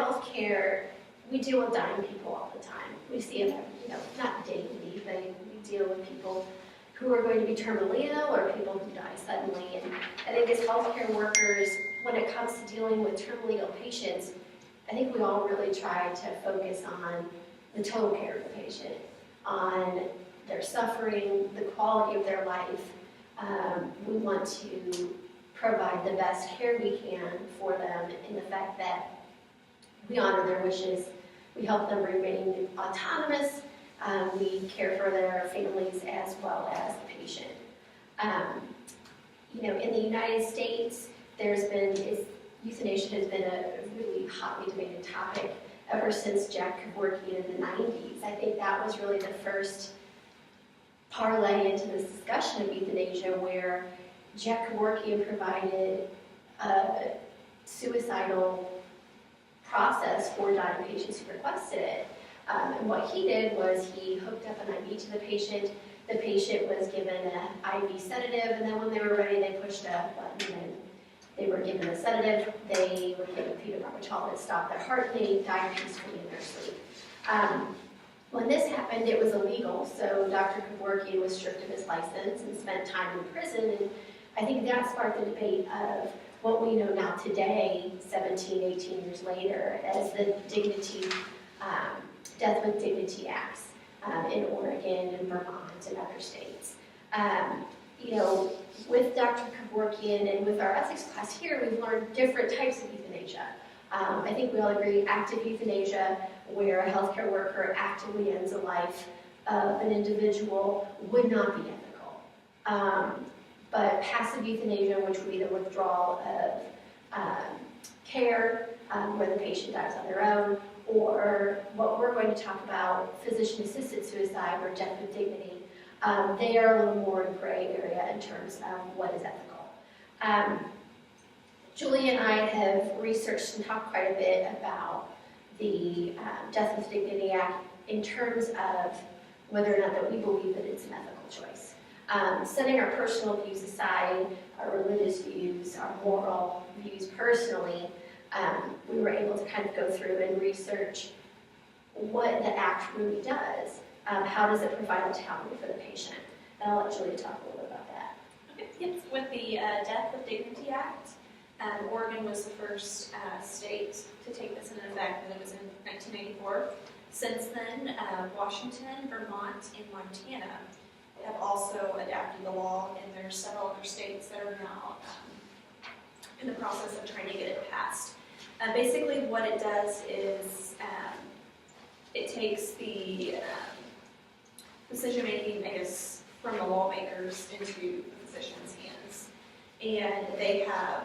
healthcare, we deal with dying people all the time. We see them, not daily, but we deal with people who are going to be terminally ill or people who die suddenly. And I think as healthcare workers, when it comes to dealing with terminally ill patients, I think we all really try to focus on the total care of the patient, on their suffering, the quality of their life. We want to provide the best care we can for them in the fact that we honor their wishes, we help them remain autonomous, we care for their families as well as the patient. In the United States, euthanasia has been a really hotly debated topic ever since Jack Kevorkian in the 90s. I think that was really the first parlay into this discussion of euthanasia, where Jack Kevorkian provided a suicidal process for dying patients who requested it. And what he did was he hooked up an IV to the patient was given an IV sedative, and then when they were ready, they pushed a button and they were given a sedative, they were given phenobarbital to stop their heart, and they died peacefully in their sleep. When this happened, it was illegal, so Dr. Kevorkian was stripped of his license and spent time in prison, and I think that sparked the debate of what we know now today, 17, 18 years later, as the Death with Dignity Acts in Oregon and Vermont and other states. With Dr. Kevorkian and with our ethics class here, we've learned different types of euthanasia. I think we all agree active euthanasia, where a healthcare worker actively ends the life of an individual, would not be ethical. But passive euthanasia, which would be the withdrawal of care, where the patient dies on their own, or what we're going to talk about, physician-assisted suicide or death with dignity, they are a little more in gray area in terms of what is ethical. Julie and I have researched and talked quite a bit about the Death with Dignity Act in terms of whether or not that we believe that it's an ethical choice. Setting our personal views aside, our religious views, our moral views personally, we were able to kind of go through and research what the act really does. How does it provide autonomy for the patient? And I'll let Julia talk a little bit about that. Okay. Yes. With the Death with Dignity Act, Oregon was the first state to take this into effect, and it was in 1994. Since then, Washington, Vermont, and Montana have also adapted the law, and there's several other states that are now in the process of trying to get it passed. Basically, what it does is it takes the decision-making, I guess, from the lawmakers into the physician's hands. And they have,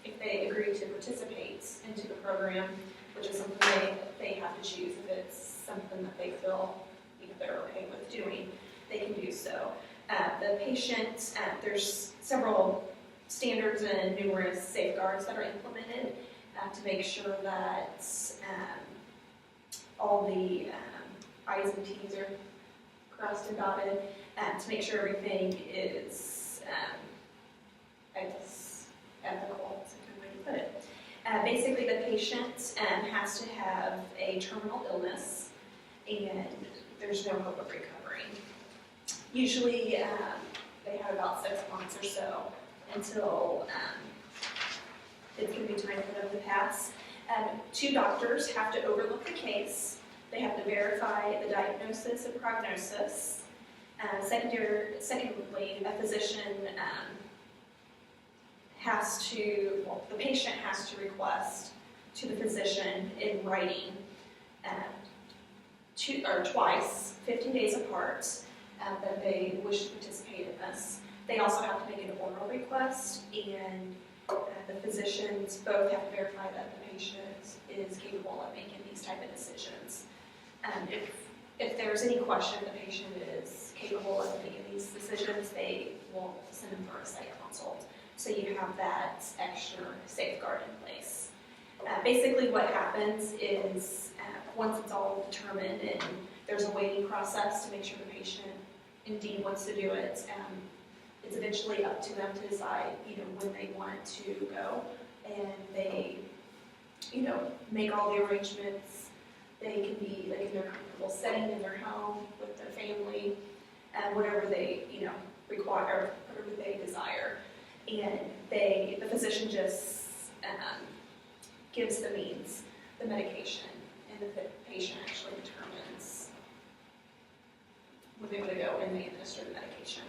if they agree to participate into the program, which is something they have to choose if it's something that they feel they're okay with doing, they can do so. The patient, there's several standards and numerous safeguards that are implemented to make sure that all the I's and T's are crossed and dotted, to make sure everything is, I guess, ethical, is a good way to put it. Basically, the patient has to have a terminal illness, and there's no hope of recovering. Usually, they have about 6 months or so until it's going to be time for them to pass. 2 doctors have to overlook the case. They have to verify the diagnosis and prognosis. Secondly, a physician the patient has to request to the physician in writing twice, 15 days apart, that they wish to participate in this. They also have to make an oral request, and the physicians both have to verify that the patient is capable of making these type of decisions. If there's any question the patient is capable of making these decisions, they will send them for a site consult. So you have that extra safeguard in place. Basically what happens is once it's all determined and there's a waiting process to make sure the patient indeed wants to do it, it's eventually up to them to decide when they want to go, and they make all the arrangements. They can be like in their comfortable setting in their home with their family, whatever they, require, whatever they desire. And the physician just gives the means, the medication, and the patient actually determines when they want to go and they administer the medication.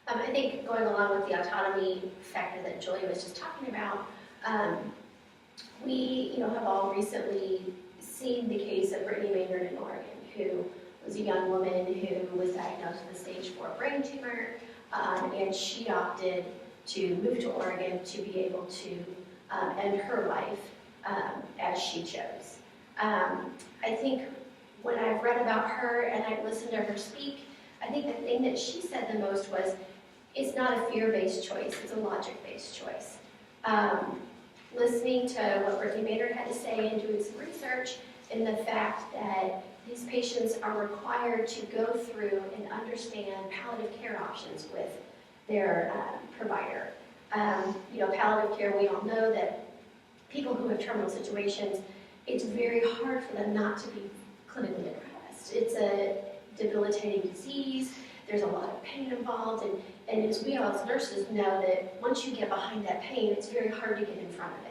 I think going along with the autonomy factor that Julie was just talking about, we have all recently seen the case of Brittany Maynard in Oregon, who was a young woman who was diagnosed with a stage 4 brain tumor, and she opted to move to Oregon to be able to end her life as she chose. I think when I've read about her and I've listened to her speak, I think the thing that she said the most was, it's not a fear-based choice, it's a logic-based choice. Listening to what Brittany Maynard had to say and doing some research, and the fact that these patients are required to go through and understand palliative care options with their provider. Palliative care, we all know that people who have terminal situations, it's very hard for them not to be clinically depressed. It's a debilitating disease, there's a lot of pain involved, and as we all as nurses know that once you get behind that pain, it's very hard to get in front of it.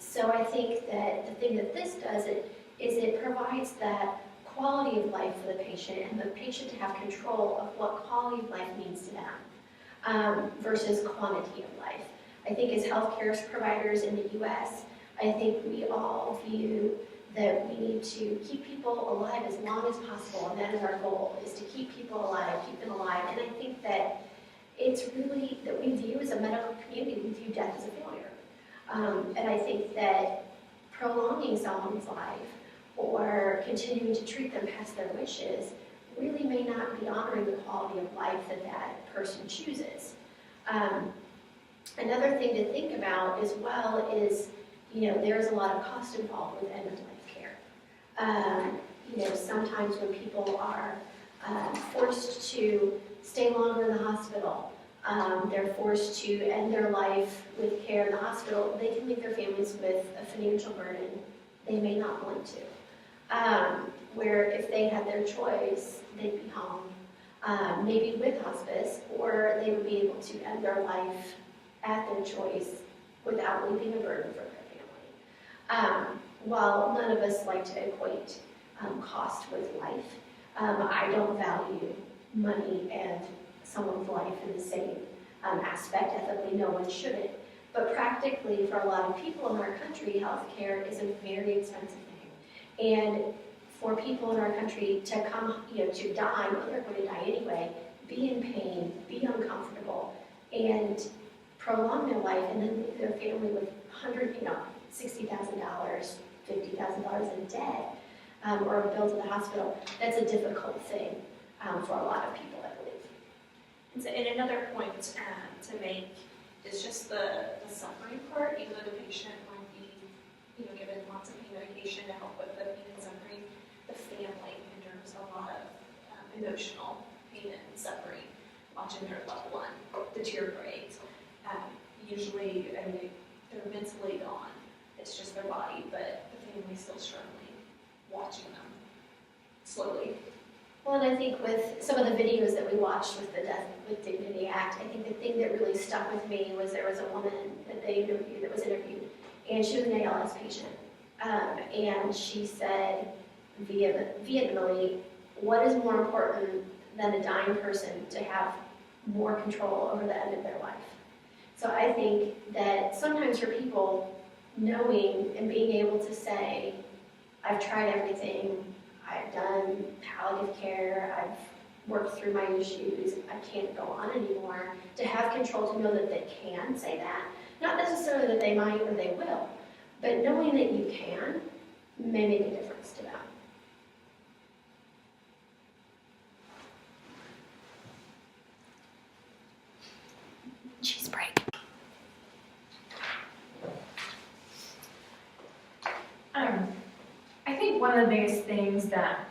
So I think that the thing that this does is it provides that quality of life for the patient, and the patient to have control of what quality of life means to them versus quantity of life. I think as healthcare providers in the US, I think we all view that we need to keep people alive as long as possible, and that is our goal, is to keep people alive, keep them alive. And I think that it's really that we view as a medical community, we view death as a failure. And I think that prolonging someone's life or continuing to treat them past their wishes really may not be honoring the quality of life that that person chooses. Another thing to think about as well is, there's a lot of cost involved with end-of-life care. Sometimes when people are forced to stay longer in the hospital, they're forced to end their life with care in the hospital, they can leave their families with a financial burden they may not want to. Where if they had their choice, they'd be home, maybe with hospice, or they would be able to end their life at their choice without leaving a burden for their family. While none of us like to equate cost with life, I don't value money and someone's life in the same aspect. Ethically, no one shouldn't. But practically, for a lot of people in our country, healthcare is a very expensive thing. And for people in our country to come, to die, well, they're going to die anyway, be in pain, be uncomfortable, and prolong their life, and then leave their family with $60,000, $50,000 in debt, or a bill to the hospital. That's a difficult thing for a lot of people, I believe. And another point to make is just the suffering part. Even though the patient might be, given lots of pain medication to help with the pain and suffering, the family endures a lot of emotional pain and suffering, watching their loved one deteriorate. Usually, they're mentally gone. It's just their body, but the family's still struggling, watching them slowly. Well, and I think with some of the videos that we watched with the Death with Dignity Act, I think the thing that really stuck with me was there was a woman that was interviewed, and she was an ALS patient. And she said vehemently, what is more important than a dying person to have more control over the end of their life? So I think that sometimes for people, knowing and being able to say, I've tried everything, I've done palliative care, I've worked through my issues, I can't go on anymore, to have control, to know that they can say that. Not necessarily that they might or they will, but knowing that you can may make a difference to them. Cheese break. I think one of the biggest things that,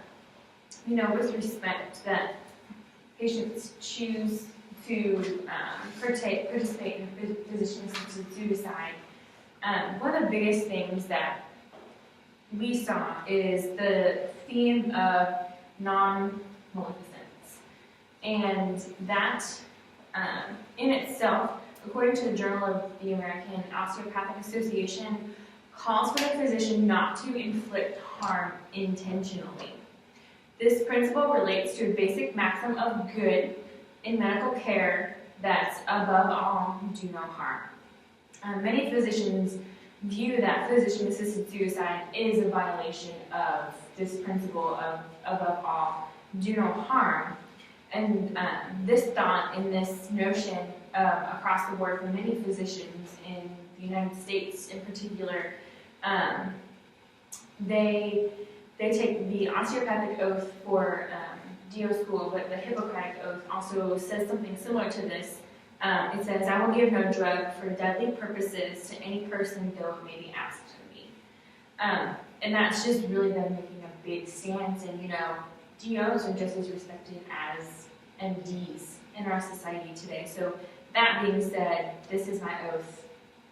with respect that patients choose to participate in physician-assisted suicide, one of the biggest things that we saw is the theme of non-maleficence. And that in itself, according to the Journal of the American Osteopathic Association, calls for the physician not to inflict harm intentionally. This principle relates to a basic maxim of good in medical care that's above all, do no harm. Many physicians view that physician-assisted suicide is a violation of this principle of above all, do no harm. And this thought and this notion across the board for many physicians in the United States in particular, they take the osteopathic oath for DO school, but the Hippocratic oath also says something similar to this. It says, "I will give no drug for deadly purposes to any person though it may be asked of me." And that's just really them making a big stance. And DOs are just as respected as MDs in our society today. So that being said, this is my oath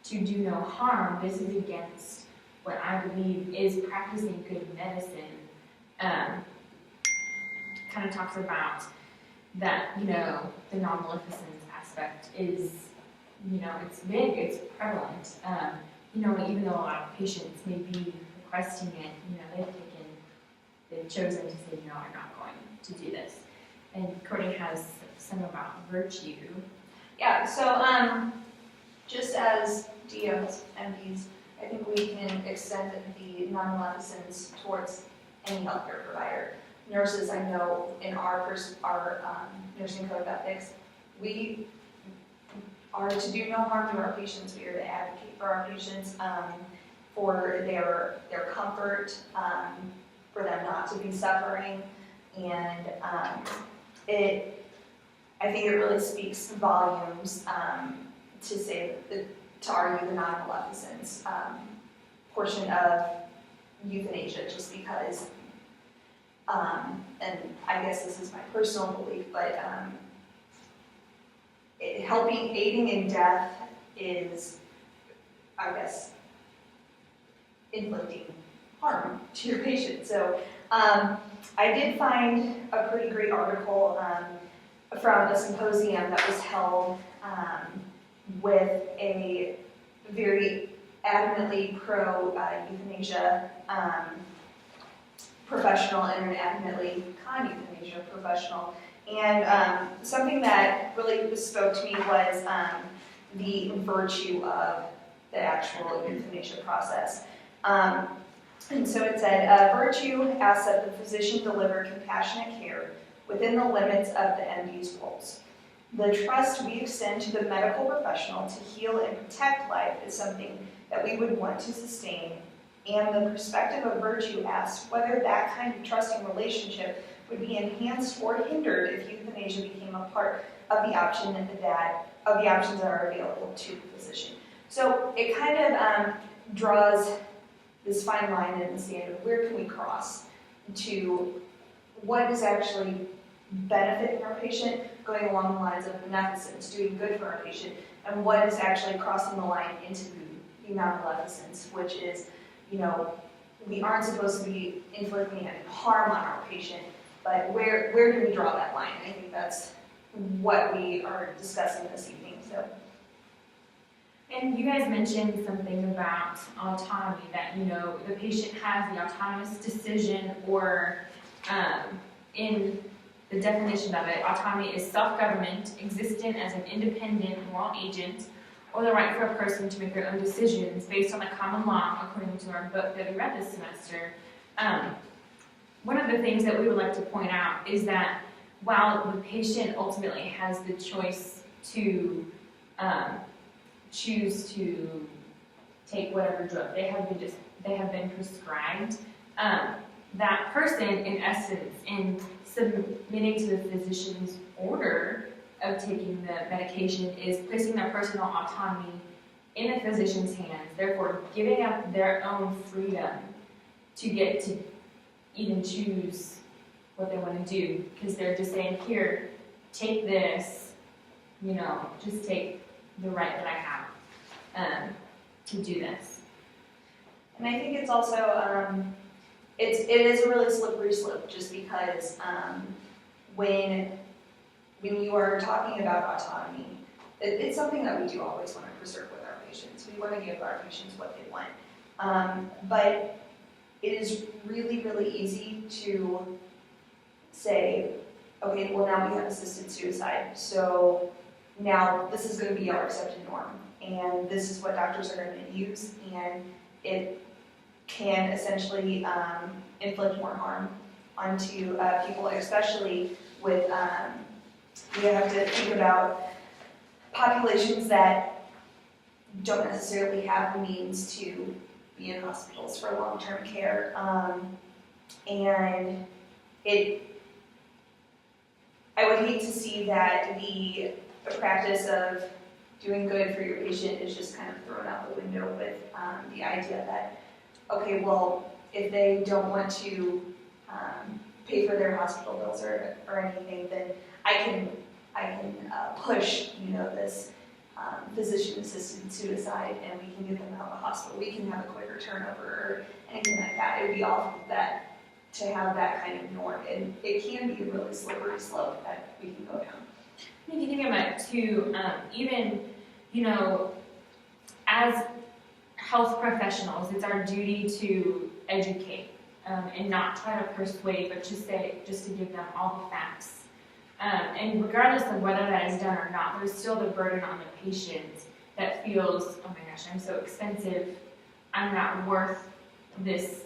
to do no harm. This is against what I believe is practicing good medicine. Kind of talks about that, the non-maleficence aspect is, it's big, it's prevalent. Even though a lot of patients may be requesting it, they've chosen to say, no, I'm not going to do this. And Courtney has some about virtue. Yeah, so just as DOs, MDs, I think we can extend the non-maleficence towards any healthcare provider. Nurses, I know in our nursing code of ethics, we are to do no harm to our patients. We are to advocate for our patients, for their comfort, for them not to be suffering, and I think it really speaks volumes to argue the non-maleficence portion of euthanasia, just because, and I guess this is my personal belief, but aiding in death is, I guess, inflicting harm to your patient. So I did find a pretty great article from a symposium that was held with a very adamantly pro-euthanasia professional and an adamantly con-euthanasia professional. And something that really spoke to me was the virtue of the actual euthanasia process. And so it said, virtue asks that the physician deliver compassionate care within the limits of the MD's roles. The trust we extend to the medical professional to heal and protect life is something that we would want to sustain, and the perspective of virtue asks whether that kind of trusting relationship would be enhanced or hindered if euthanasia became a part of the options that are available to the physician. So it kind of draws this fine line in the sand of where can we cross to what is actually benefiting our patient, going along the lines of beneficence, doing good for our patient, and what is actually crossing the line into the non-maleficence, which is, we aren't supposed to be inflicting any harm on our patient, but where do we draw that line? I think that's what we are discussing this evening. So. And you guys mentioned something about autonomy, that, the patient has the autonomous decision, or in the definition of it, autonomy is self-government, existent as an independent moral agent, or the right for a person to make their own decisions based on the common law, according to our book that we read this semester. One of the things that we would like to point out is that while the patient ultimately has the choice to choose to take whatever drug they have been prescribed, that person, in essence, in submitting to the physician's order of taking the medication, is placing their personal autonomy in the physician's hands, therefore giving up their own freedom to get to even choose what they want to do, because they're just saying, here, take this, just take the right that I have. to do this. And I think it's also, it is a really slippery slope, just because when you are talking about autonomy, it's something that we do always want to preserve with our patients. We want to give our patients what they want. But it is really, really easy to say, okay, well, now we have assisted suicide, so now this is going to be our accepted norm, and this is what doctors are going to use, and it can essentially inflict more harm onto people, especially with, we have to think about populations that don't necessarily have the means to be in hospitals for long-term care, and I would hate to see that the practice of doing good for your patient is just kind of thrown out the window with the idea that, okay, well, if they don't want to pay for their hospital bills or anything, then I can push, this physician-assisted suicide, and we can get them out of the hospital. We can have a quicker turnover or anything like that. It would be awful that to have that kind of norm, and it can be a really slippery slope that we can go down. If you think about it too, even, as health professionals, it's our duty to educate and not try to persuade, but just to give them all the facts. And regardless of whether that is done or not, there's still the burden on the patient that feels, oh my gosh, I'm so expensive, I'm not worth this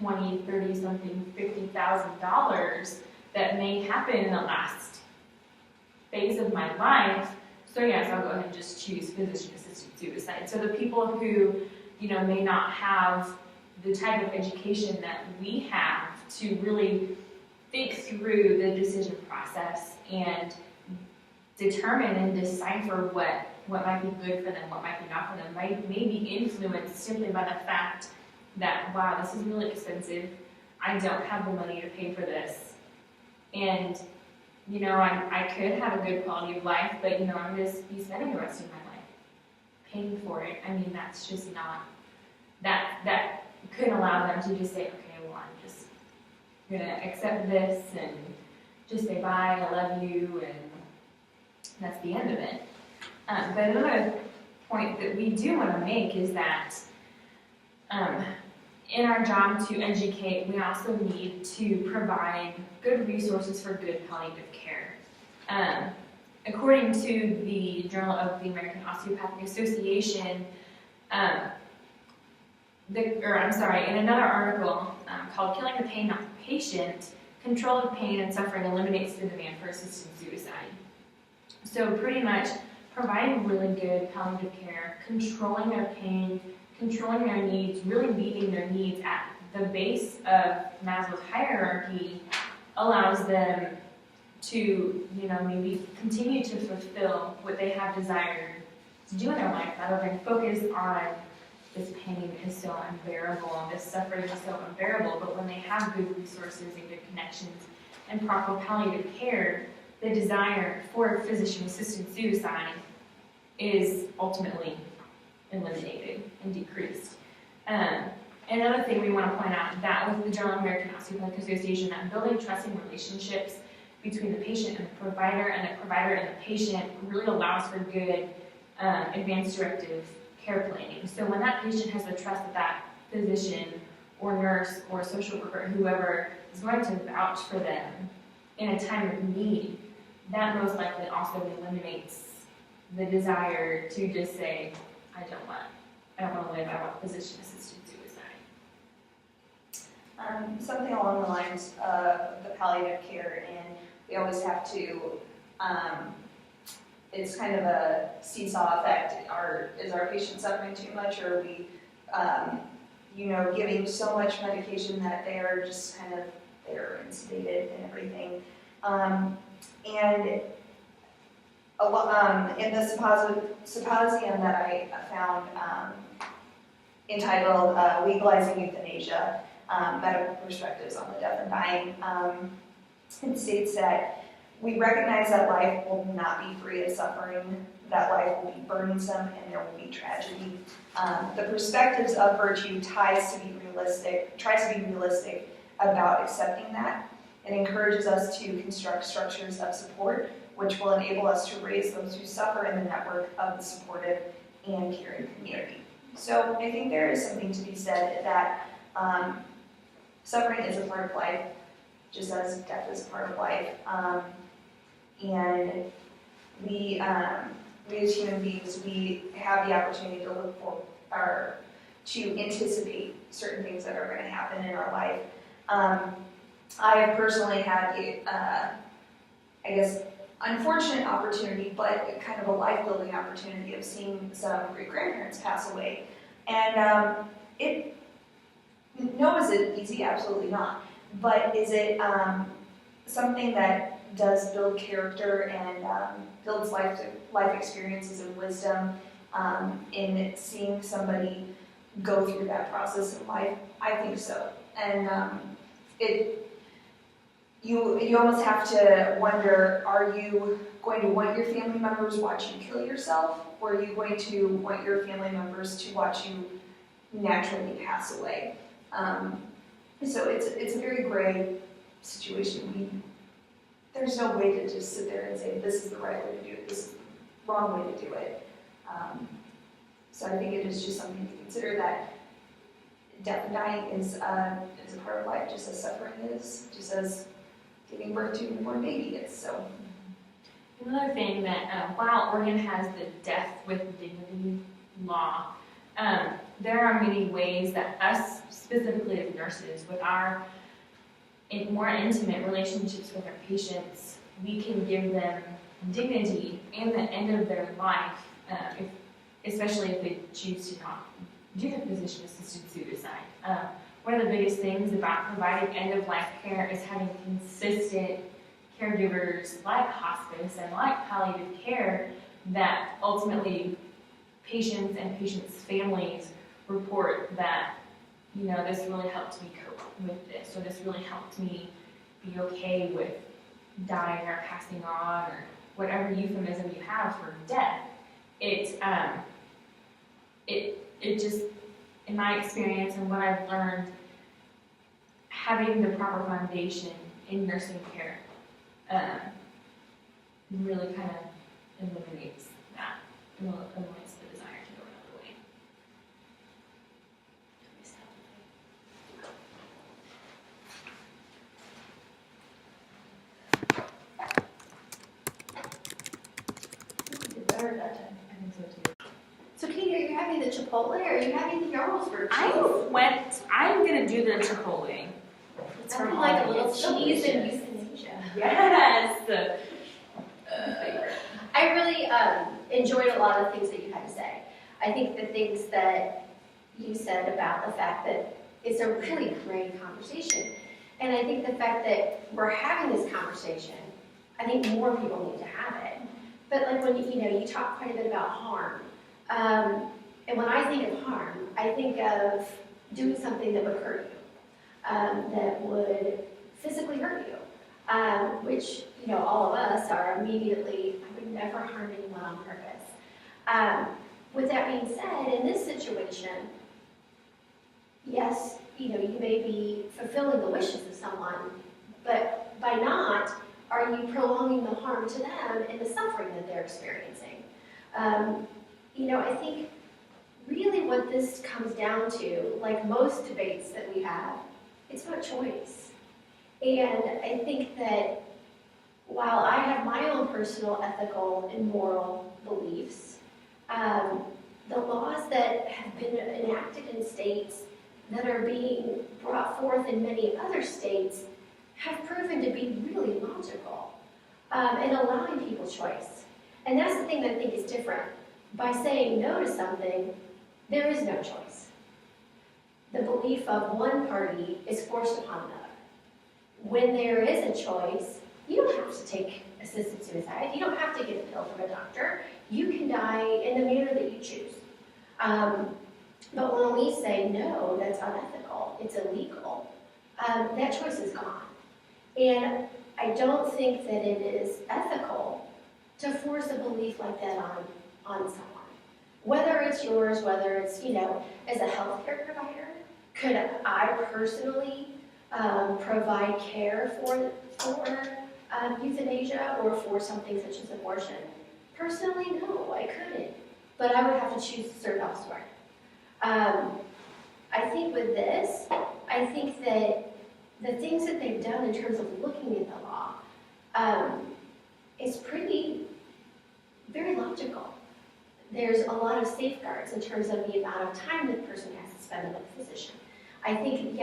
$20, $30 something, $50,000 that may happen in the last phase of my life. So yes, I'll go ahead and just choose physician-assisted suicide. So the people who, may not have the type of education that we have to really think through the decision process and determine and decipher what might be good for them, what might be not for them, may be influenced simply by the fact that, wow, this is really expensive, I don't have the money to pay for this, and I could have a good quality of life, but I'm going to be spending the rest of my life paying for it. I mean, that's just not, that could allow them to just say, okay, well, I'm just going to accept this and just say bye, I love you, and that's the end of it. But another point that we do want to make is that in our job to educate, we also need to provide good resources for good palliative care. According to the Journal of the American Osteopathic Association, in another article called Killing the Pain, Not the Patient, control of pain and suffering eliminates the demand for assisted suicide. So pretty much providing really good palliative care, controlling their pain, controlling their needs, really meeting their needs at the base of Maslow's hierarchy allows them to, maybe continue to fulfill what they have desired to do in their life rather than focus on this pain is so unbearable and this suffering is so unbearable. But when they have good resources and good connections and proper palliative care, the desire for physician-assisted suicide is ultimately eliminated and decreased. Another thing we want to point out that with the Journal of the American Osteopathic Association, that building trusting relationships between the patient and the provider and the patient really allows for good advanced directive care planning. So when that patient has the trust that physician or nurse or social worker or whoever is going to vouch for them in a time of need, that most likely also eliminates the desire to just say, I don't want to live, I want physician-assisted suicide. Something along the lines of the palliative care, and we always have to, it's kind of a seesaw effect. Is our patient suffering too much, or are we, giving so much medication that they are just kind of, they're intubated and everything. And a lot, in the symposium that I found entitled Legalizing Euthanasia, Medical Perspectives on the Deaf and Dying, it states that We recognize that life will not be free of suffering, that life will be burdensome, and there will be tragedy. The perspectives of virtue tries to be realistic about accepting that. It encourages us to construct structures of support, which will enable us to raise those who suffer in the network of the supportive and caring community. So I think there is something to be said that suffering is a part of life, just as death is a part of life. And we as human beings, we have the opportunity to look for, or to anticipate certain things that are going to happen in our life. I have personally had the, unfortunate opportunity, but kind of a life-building opportunity of seeing some great-grandparents pass away. And no, is it easy? Absolutely not. But is it something that does build character and builds life experiences and wisdom in seeing somebody go through that process in life? I think so. And you almost have to wonder, are you going to want your family members watch you kill yourself, or are you going to want your family members to watch you naturally pass away? So it's a very gray situation. There's no way to just sit there and say, this is the right way to do it, this is the wrong way to do it. So I think it is just something to consider, that death and dying is a part of life, just as suffering is, just as giving birth to a newborn baby is. So Another thing that while Oregon has the death with dignity law, there are many ways that us, specifically as nurses, with our more intimate relationships with our patients, we can give them dignity in the end of their life, especially if they choose to not do the physician-assisted suicide. One of the biggest things about providing end-of-life care is having consistent caregivers like hospice and like palliative care that ultimately patients and patients' families report that, this really helped me cope with this, or this really helped me be okay with dying or passing on, or whatever euphemism you have for death. It just, in my experience and what I've learned, having the proper foundation in nursing care really kind of eliminates that, eliminates the desire to go another way. We did better that time. I think so too. So Katie, are you having the Chipotle or are you having the Jarlsberg cheese? I'm gonna do the Chipotle. It's Something from like a Aldi. little It's cheese and delicious. euthanasia. Yes! I really enjoyed a lot of things that you had to say. I think the things that you said about the fact that it's a really great conversation. And I think the fact that we're having this conversation, I think more people need to have it. But like when you talk quite a bit about harm. And when I think of harm, I think of doing something that would hurt you, that would physically hurt you, which, all of us are immediately, I would never harm anyone on purpose. With that being said, in this situation, yes, you may be fulfilling the wishes of someone, but by not, are you prolonging the harm to them and the suffering that they're experiencing? I think really what this comes down to, like most debates that we have, it's about choice. And I think that while I have my own personal ethical and moral beliefs, the laws that have been enacted in states that are being brought forth in many other states have proven to be really logical and allowing people choice. And that's the thing that I think is different. By saying no to something, there is no choice. The belief of one party is forced upon another. When there is a choice, you don't have to take assisted suicide. You don't have to get a pill from a doctor. You can die in the manner that you choose. But when we say no, that's unethical, it's illegal, that choice is gone. And I don't think that it is ethical to force a belief like that on someone. Whether it's yours, whether it's, as a healthcare provider, could I personally provide care for euthanasia or for something such as abortion? Personally, no, I couldn't. But I would have to choose to serve elsewhere. I think with this, I think that the things that they've done in terms of looking at the law is very logical. There's a lot of safeguards in terms of the amount of time that the person has to spend with the physician. I think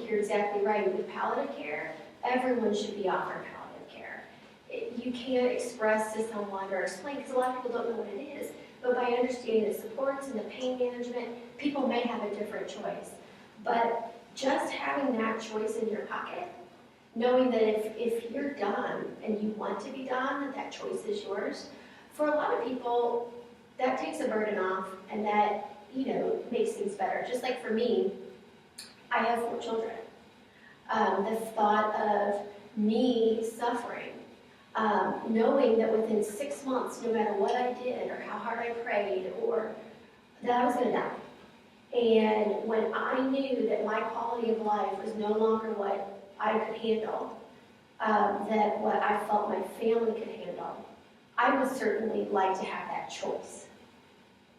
you're exactly right. With palliative care, everyone should be offered palliative care. You can't express to someone or explain, because a lot of people don't know what it is, but by understanding the supports and the pain management, people may have a different choice. But just having that choice in your pocket, knowing that if you're done and you want to be done, that choice is yours. For a lot of people, that takes a burden off, and that, makes things better. Just like for me, I have 4 children. The thought of me suffering, knowing that within 6 months, no matter what I did or how hard I prayed, or that I was going to die. And when I knew that my quality of life was no longer what I could handle, that what I felt my family could handle, I would certainly like to have that choice.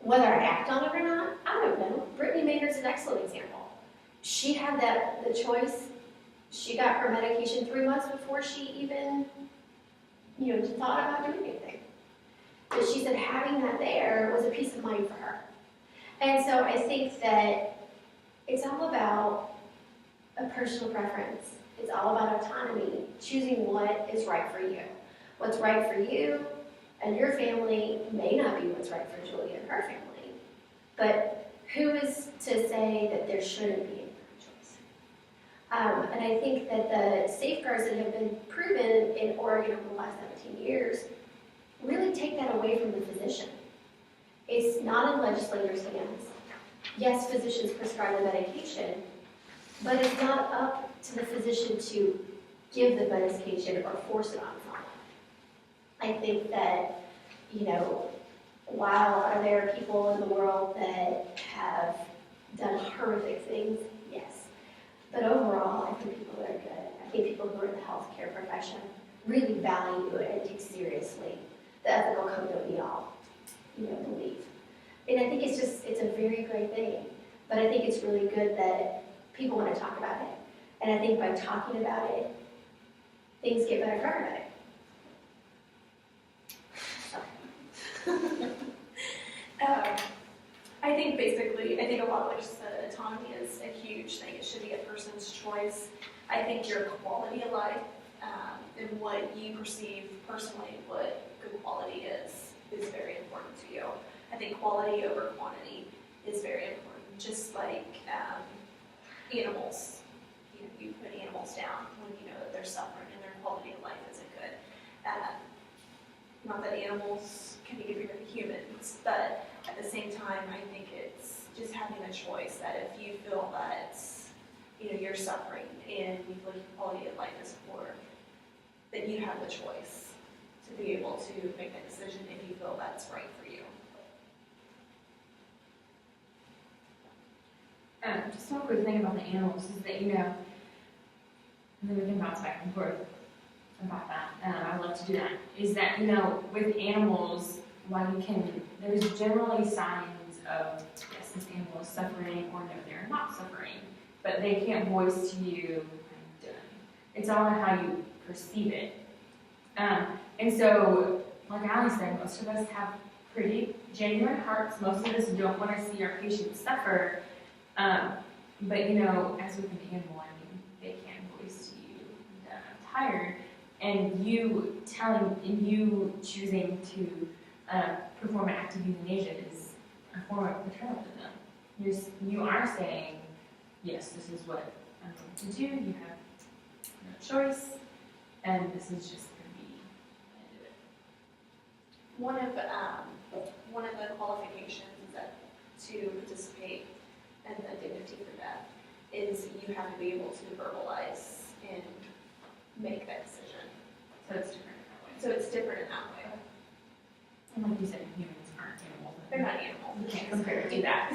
Whether I act on it or not, I don't know. Brittany Maynard's an excellent example. She had the choice. She got her medication 3 months before she even, thought about doing anything. But she said having that there was a peace of mind for her. And so I think that it's all about a personal preference. It's all about autonomy, choosing what is right for you. What's right for you and your family may not be what's right for Julia and her family. But who is to say that there shouldn't be a choice? And I think that the safeguards that have been proven in Oregon over the last 17 years really take that away from the physician. It's not in legislators' hands. Yes, physicians prescribe the medication, but it's not up to the physician to give the medication or force it on someone. I think that, while are there people in the world that have done horrific things? Yes. But overall, I think people that are good. I think people who are in the healthcare profession really value and take seriously the ethical code that we all, believe. And I think it's a very great thing. But I think it's really good that people want to talk about it. And I think by talking about it, things get better for everybody. I think a lot of what you said, autonomy is a huge thing. It should be a person's choice. I think your quality of life and what you perceive personally, what good quality is very important to you. I think quality over quantity is very important. Just like animals, you put animals down when you know that they're suffering and their quality of life isn't good. Not that animals can be good for humans, but at the same time, I think it's just having a choice that if you feel that you're suffering and you feel your quality of life is poor, that you have the choice to be able to make that decision if you feel that's right for you. Just one quick thing about the animals is that, and then we can bounce back and forth about that. I love to do that. Is that, with animals, while there's generally signs of, yes, this animal is suffering, or no, they're not suffering, but they can't voice to you, I'm done. It's all in how you perceive it. And so, like Ali said, most of us have pretty genuine hearts. Most of us don't want to see our patients suffer. But as with an animal, they can't voice to you, I'm tired. And you choosing to perform an act of euthanasia is a form of betrayal to them. You are saying, yes, this is what I'm going to do. You have no choice, and this is just going to be the end of it. One of the qualifications is that to participate in the dignity for death is you have to be able to verbalize and make that decision. So it's different that way. So it's different in that way. And like you said, humans aren't animals. They're not animals. You can't compare it to that.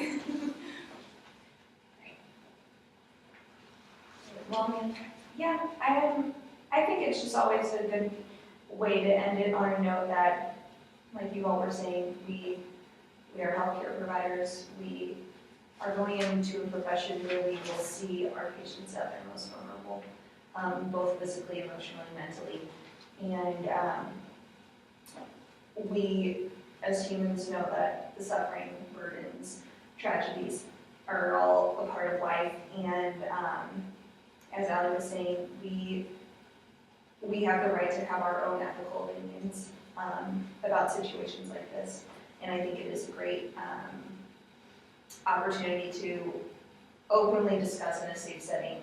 Well, yeah, I think it's just always a good way to end it on a note that, like you all were saying, we are healthcare providers. We are going into a profession where we will see our patients at their most vulnerable, both physically, emotionally, mentally. And we, as humans, know that the suffering, burdens, tragedies are all a part of life. And as Allie was saying, we have the right to have our own ethical opinions about situations like this. And I think it is a great opportunity to openly discuss in a safe setting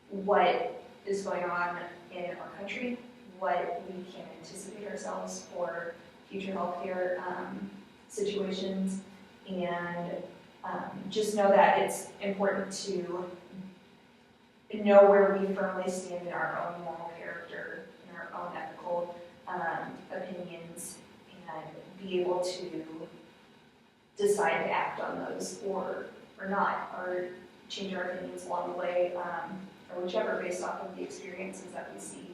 what is going on in our country, what we can anticipate ourselves for future healthcare situations, and just know that it's important to know where we firmly stand in our own moral character, in our own ethical opinions, and be able to decide to act on those or not, or change our opinions along the way, or whichever, based off of the experiences that we see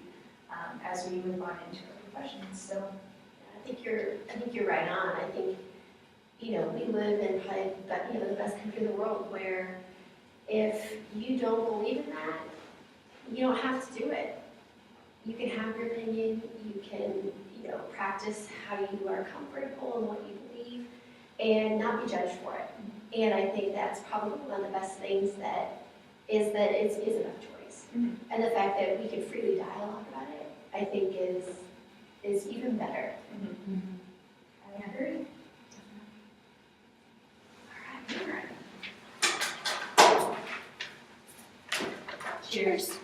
as we move on into our professions. So I think you're right on. I think, we live in probably the best country in the world where if you don't believe in that, you don't have to do it. You can have your opinion, you can, practice how you are comfortable in what you believe and not be judged for it. And I think that's probably one of the best things that it's enough choice. Mhm. And the fact that we can freely dialogue about it, I think is even better. I agree. Cheers.